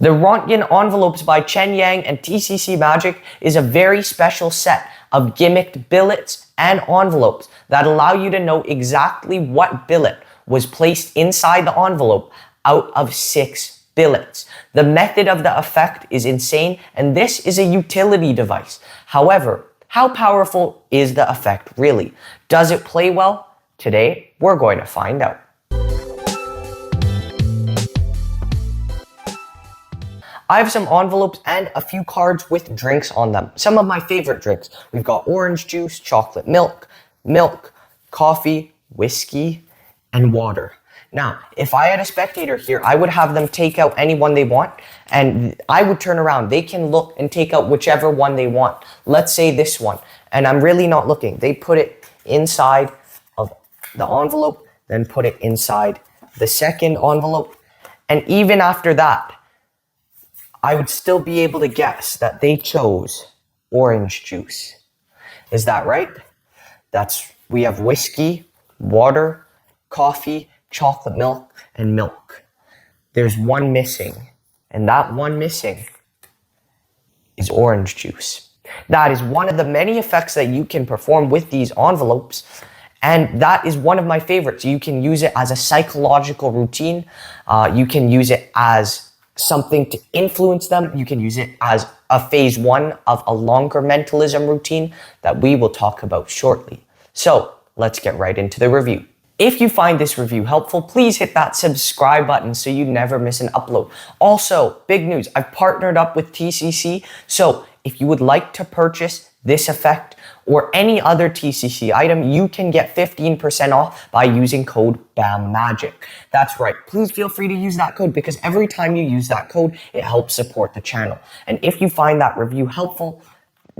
The Roentgen Envelopes by Chen and TCC Magic is a very special set of gimmicked billets and envelopes that allow you to know exactly what billet was placed inside the envelope out of 6 billets. The method of the effect is insane, and this is a utility device. However, how powerful is the effect really? Does it play well? Today, we're going to find out. I have some envelopes and a few cards with drinks on them. Some of my favorite drinks. We've got orange juice, chocolate milk, coffee, whiskey, and water. Now, if I had a spectator here, I would have them take out any one they want, and I would turn around. They can look and take out whichever one they want. Let's say this one, and I'm really not looking. They put it inside of the envelope, then put it inside the second envelope, and even after that, I would still be able to guess that they chose orange juice. Is that right? We have whiskey, water, coffee, chocolate milk, and milk. There's one missing, and that one missing is orange juice. That is one of the many effects that you can perform with these envelopes, and that is one of my favorites. You can use it as a psychological routine. You can use it as something to influence them. You can use it as a phase 1 of a longer mentalism routine that we will talk about shortly. So let's get right into the review. If you find this review helpful, please hit that subscribe button so you never miss an upload. Also, big news, I've partnered up with TCC, so if you would like to purchase this effect or any other TCC item, you can get 15% off by using code BAMagic. That's right. Please feel free to use that code because every time you use that code, it helps support the channel. And if you find that review helpful,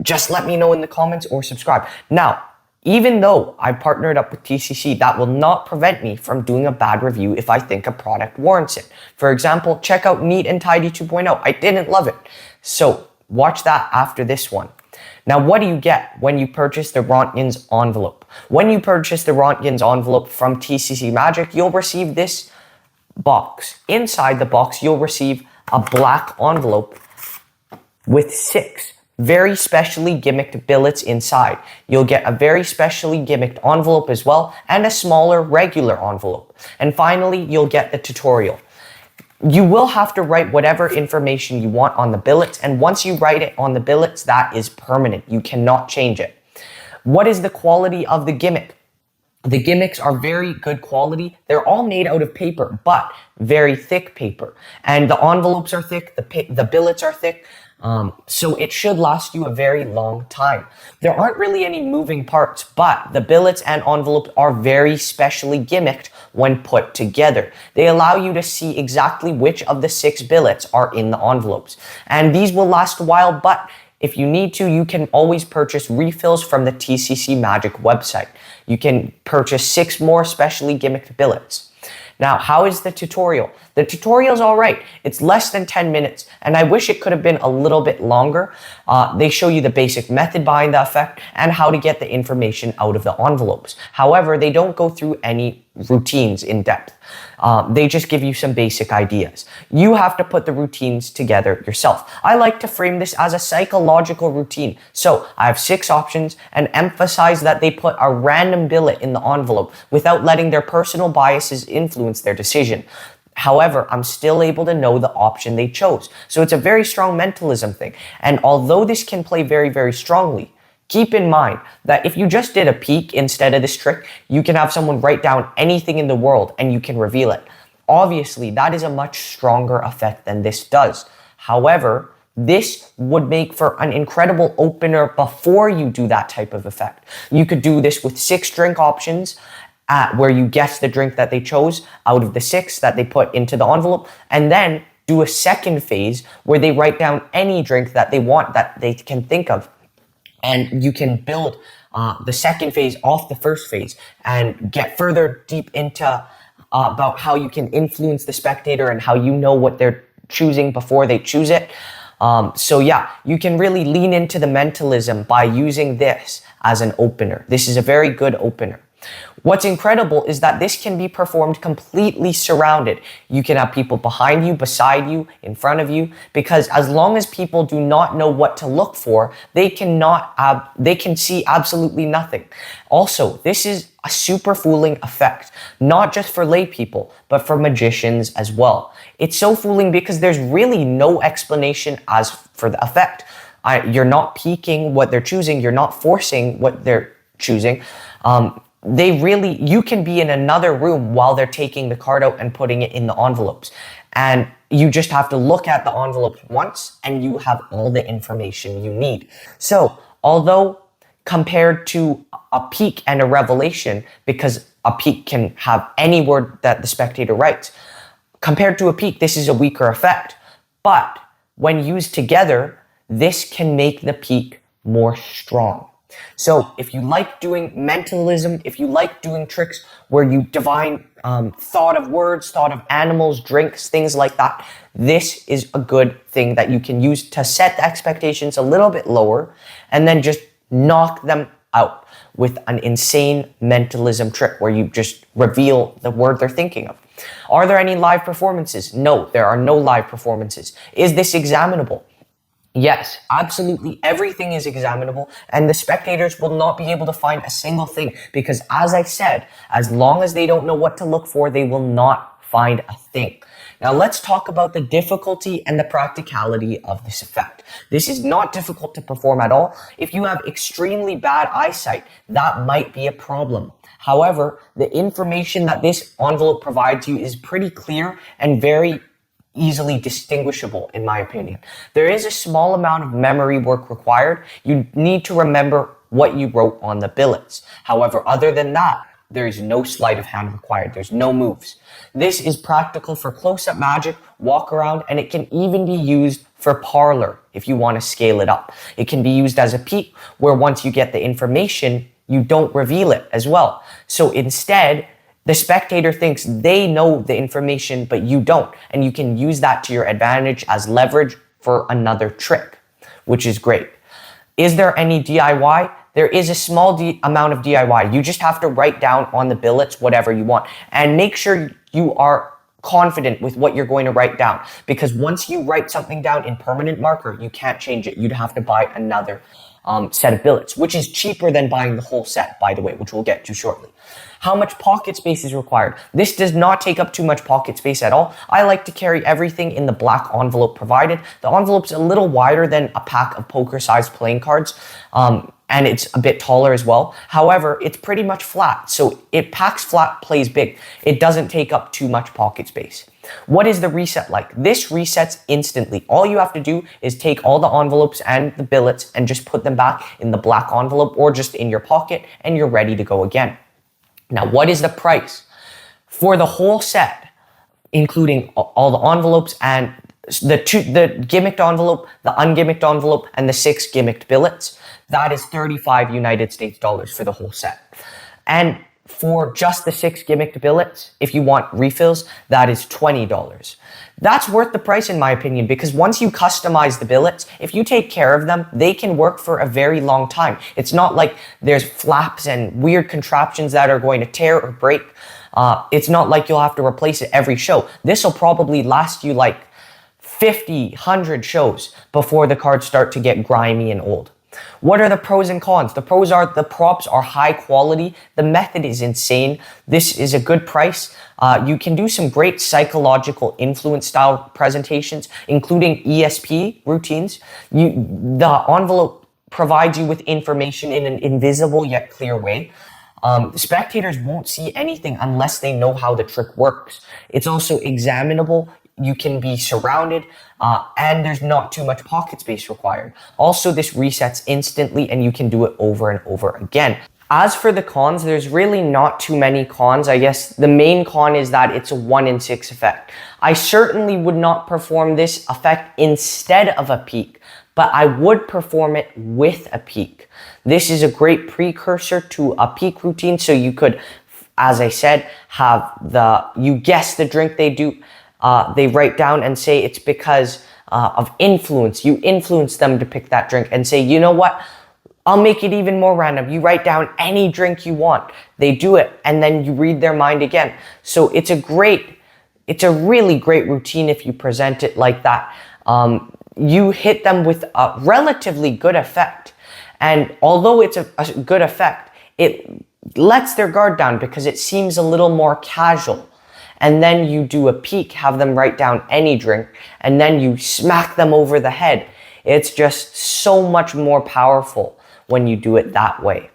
just let me know in the comments or subscribe. Now, even though I partnered up with TCC, that will not prevent me from doing a bad review if I think a product warrants it. For example, check out Neat and Tidy 2.0. I didn't love it. So watch that after this one. Now, what do you get when you purchase the Roentgen's envelope? When you purchase the Roentgen's envelope from TCC Magic, you'll receive this box. Inside the box, you'll receive a black envelope with 6 very specially gimmicked billets inside. You'll get a very specially gimmicked envelope as well, and a smaller regular envelope. And finally, you'll get the tutorial. You will have to write whatever information you want on the billets, and once you write it on the billets, that is permanent. You cannot change it. What is the quality of the gimmick? The gimmicks are very good quality. They're all made out of paper, but very thick paper. And the envelopes are thick, the billets are thick, so it should last you a very long time. There aren't really any moving parts, but the billets and envelopes are very specially gimmicked when put together. They allow you to see exactly which of the 6 billets are in the envelopes. And these will last a while, but if you need to, you can always purchase refills from the TCC Magic website. You can purchase 6 more specially gimmicked billets. Now, how is the tutorial? The tutorial's all right. It's less than 10 minutes, and I wish it could have been a little bit longer. They show you the basic method behind the effect and how to get the information out of the envelopes. However, they don't go through any routines in depth. They just give you some basic ideas. You have to put the routines together yourself. I like to frame this as a psychological routine. So I have 6 options and emphasize that they put a random billet in the envelope without letting their personal biases influence their decision. However, I'm still able to know the option they chose. So it's a very strong mentalism thing. And although this can play very, very strongly, keep in mind that if you just did a peek instead of this trick, you can have someone write down anything in the world and you can reveal it. Obviously, that is a much stronger effect than this does. However, this would make for an incredible opener before you do that type of effect. You could do this with 6 drink options where you guess the drink that they chose out of the 6 that they put into the envelope, and then do a second phase where they write down any drink that they want that they can think of. And you can build the second phase off the first phase and get further deep into about how you can influence the spectator and how you know what they're choosing before they choose it. So yeah, you can really lean into the mentalism by using this as an opener. This is a very good opener. What's incredible is that this can be performed completely surrounded. You can have people behind you, beside you, in front of you, because as long as people do not know what to look for, they can see absolutely nothing. Also, this is a super fooling effect, not just for lay people, but for magicians as well. It's so fooling because there's really no explanation as for the effect. You're not peeking what they're choosing. You're not forcing what they're choosing. You can be in another room while they're taking the card out and putting it in the envelopes. And you just have to look at the envelopes once and you have all the information you need. So although compared to a peek and a revelation, because a peek can have any word that the spectator writes, compared to a peek, this is a weaker effect. But when used together, this can make the peek more strong. So if you like doing mentalism, if you like doing tricks where you divine thought of words, thought of animals, drinks, things like that, this is a good thing that you can use to set the expectations a little bit lower and then just knock them out with an insane mentalism trick where you just reveal the word they're thinking of. Are there any live performances? No, there are no live performances. Is this examinable? Yes, absolutely everything is examinable, and the spectators will not be able to find a single thing because, as I said, as long as they don't know what to look for, they will not find a thing. Now let's talk about the difficulty and the practicality of this effect. This is not difficult to perform at all. If you have extremely bad eyesight, that might be a problem. However, the information that this envelope provides you is pretty clear and very easily distinguishable, in my opinion. There is a small amount of memory work required. You need to remember what you wrote on the billets. However, other than that, there is no sleight of hand required. There's no moves. This is practical for close-up magic, walk around, and it can even be used for parlor if you want to scale it up. It can be used as a peek where once you get the information, you don't reveal it as well. So instead, the spectator thinks they know the information, but you don't. And you can use that to your advantage as leverage for another trick, which is great. Is there any DIY? There is a small amount of DIY. You just have to write down on the billets whatever you want. And make sure you are confident with what you're going to write down. Because once you write something down in permanent marker, you can't change it. You'd have to buy another set of billets, which is cheaper than buying the whole set, by the way, which we'll get to shortly. How much pocket space is required? This does not take up too much pocket space at all. I like to carry everything in the black envelope provided. The envelope's a little wider than a pack of poker-sized playing cards, and it's a bit taller as well. However, it's pretty much flat, so it packs flat, plays big. It doesn't take up too much pocket space. What is the reset like? This resets instantly. All you have to do is take all the envelopes and the billets and just put them back in the black envelope or just in your pocket, and you're ready to go again. Now, what is the price? For the whole set, including all the envelopes and the gimmicked envelope, the ungimmicked envelope, and the 6 gimmicked billets, that is 35 United States dollars for the whole set. And for just the 6 gimmicked billets, if you want refills, that is $20. That's worth the price in my opinion, because once you customize the billets, if you take care of them, they can work for a very long time. It's not like there's flaps and weird contraptions that are going to tear or break. It's not like you'll have to replace it every show. This will probably last you like 50, 100 shows before the cards start to get grimy and old. What are the pros and cons? The pros are the props are high quality. The method is insane. This is a good price. You can do some great psychological influence style presentations, including ESP routines. The envelope provides you with information in an invisible yet clear way. Spectators won't see anything unless they know how the trick works. It's also examinable. You can be surrounded, and there's not too much pocket space required. Also, this resets instantly and you can do it over and over again. As for the cons, there's really not too many cons. I guess the main con is that it's a 1 in 6 effect. I certainly would not perform this effect instead of a peek, but I would perform it with a peek. This is a great precursor to a peek routine, so you could, as I said, have you guess the drink they do. They write down and say it's because of influence. You influence them to pick that drink and say, you know what? I'll make it even more random. You write down any drink you want. They do it, and then you read their mind again. So it's a really great routine if you present it like that. You hit them with a relatively good effect. And although it's a good effect, it lets their guard down because it seems a little more casual. And then you do a peek, have them write down any drink, and then you smack them over the head. It's just so much more powerful when you do it that way.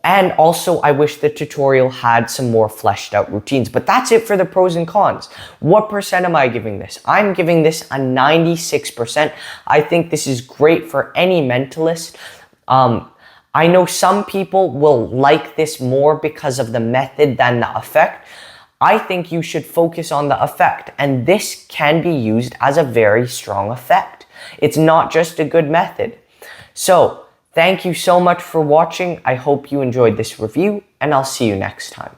And also, I wish the tutorial had some more fleshed out routines. But that's it for the pros and cons. What percent am I giving this? I'm giving this a 96%. I think this is great for any mentalist. I know some people will like this more because of the method than the effect. I think you should focus on the effect, and this can be used as a very strong effect. It's not just a good method. So, thank you so much for watching. I hope you enjoyed this review, and I'll see you next time.